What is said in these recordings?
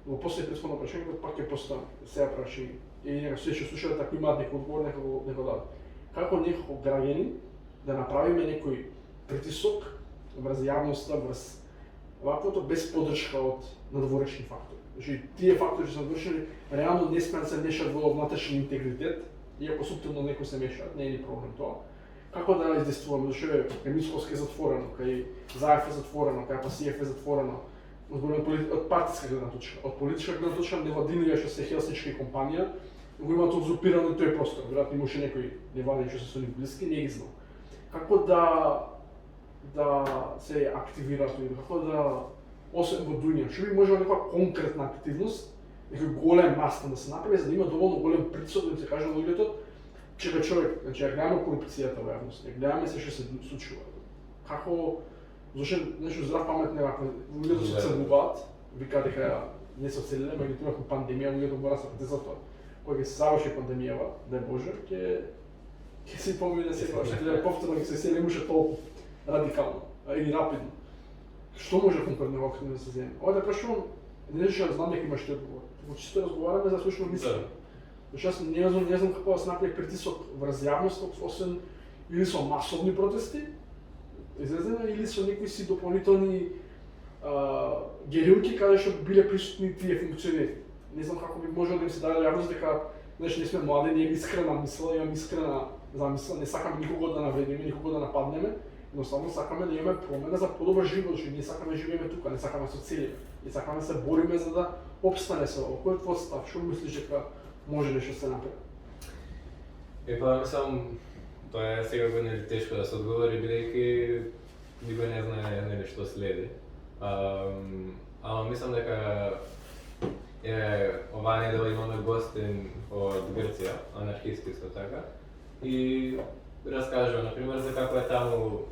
Но после претходно прашање пак ќе поставам сега прашање. И нека се што слушаат ако имаат некој одговор, нека го дадат. Како некој граѓанин да направиме некој притисок врз јавноста, врз ваквото без поддршка од надворешни фактори. Значи тие фактори што се надворешни реално не сме да се мешаат во внатрешен интегритет, иако суптилно некои се мешаат, не е ни проблем тоа. Како да издействуваме, зашто кај Мицковски е затворено, кај ЗАЕФ е затворено, кај ПАСИЕФ е затворено, од партиска гледна точка. Од политичка гледна точка невладините што се хелсиншки компанија го имаат узурпирано тој простор. Веројатно имаше некои невладини што се со нив блиски, не ги знам. Како да се активираат и како да освен во Дуња, што би можела некоја конкретна активност, некој голем настан да се направи за да има доволно голем притисок да им се каже на луѓето, че бе човек, значи ја гледаме корупцијата во јавност, ја гледаме се што се случува. Како зашто нешто здрав памет не ваква, луѓето се црвуваат, викаат дека не се оцелиле, меѓутоа имавме пандемија, луѓето мора да се притисат тоа. Кога ќе се заврши пандемијава, дај Боже, ќе се помине секој што ќе повторно ќе се сели уште толку радикално или рапидно. Што може конкретно активно да се земе? Ова да прашувам, не што знам дека имаш одговор. Во чисто разговараме за слушно мисли. Зашто јас не знам како да се направи притисок врз јавноста, освен или со масовни протести, излезена, или со некои си дополнителни герилки каде што биле присутни тие функционери. Не знам како би можело да им се даде јавност дека не сме млади, не е искрена мисла, имам искрена замисла, не сакаме никого да навредиме, никого да нападнеме, едноставно сакаме да имаме промена за подобар живот, што ние сакаме да живееме тука, не сакаме да се оцелиме, не сакаме да се бориме за да опстане се ово. Кој е твој став? Што мислиш дека може нешто се направи? Мислам, тоа е сега нели тешко да се одговори, бидејќи никој не знае нели што следи. Ама мислам дека оваа недела имаме гостин од Грција, анархист исто така, и раскажува, например, за како е таму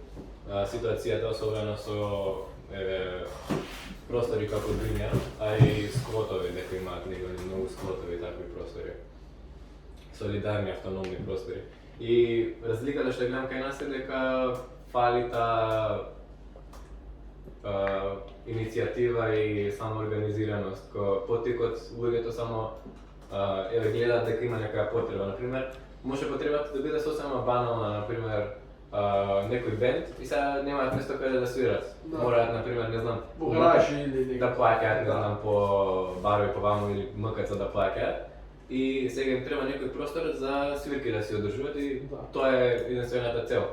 ситуацијата, особено со простори како Дуња, а и сквотови, дека имаат многу сквотови такви простори. Солидарни автономни простори. И разликата што гледам кај нас е дека фали таа иницијатива и самоорганизираност, поттикот луѓето само гледаат дека има некоја потреба. Например, може потребата да биде сосема банална, например, некој бенд и сега немаат место каде да свират. Мораат, например, не знам, да плаќаат, не знам, по барови по ваму или МКЦ да плаќаат. И сега им треба некој простор за свирки да се одржуваат и тоа е единствената цел.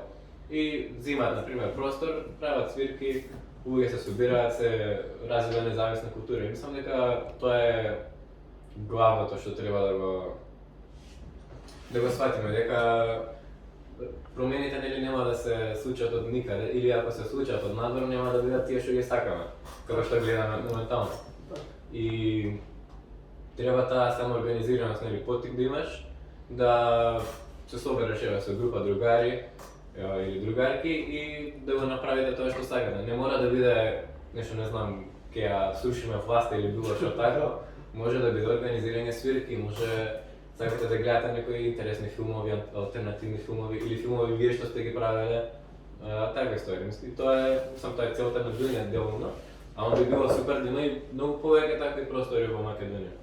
И взимаат, например, простор, прават свирки, луѓе се собираат, се развива независна култура. И мислам дека тоа е главното што треба да го сватиме, дека промените нели нема да се случат од никаде, или ако се случат од надвор, нема да бидат тие што ги сакаме, како што гледаме моментално. И треба таа самоорганизираност, нели, поттик да имаш, да се собереш со група другари или другарки и да го направите тоа што сакате. Не мора да биде нешто, не знам, ќе ја срушиме власта или било што така. Може да биде организирање свирки, може сакате да гледате некои интересни филмови, алтернативни филмови или филмови вие што сте ги правеле, таква историја. Мисли, тоа е целта на Дуња делумно, а он би било супер да има и многу повеќе такви простори во Македонија.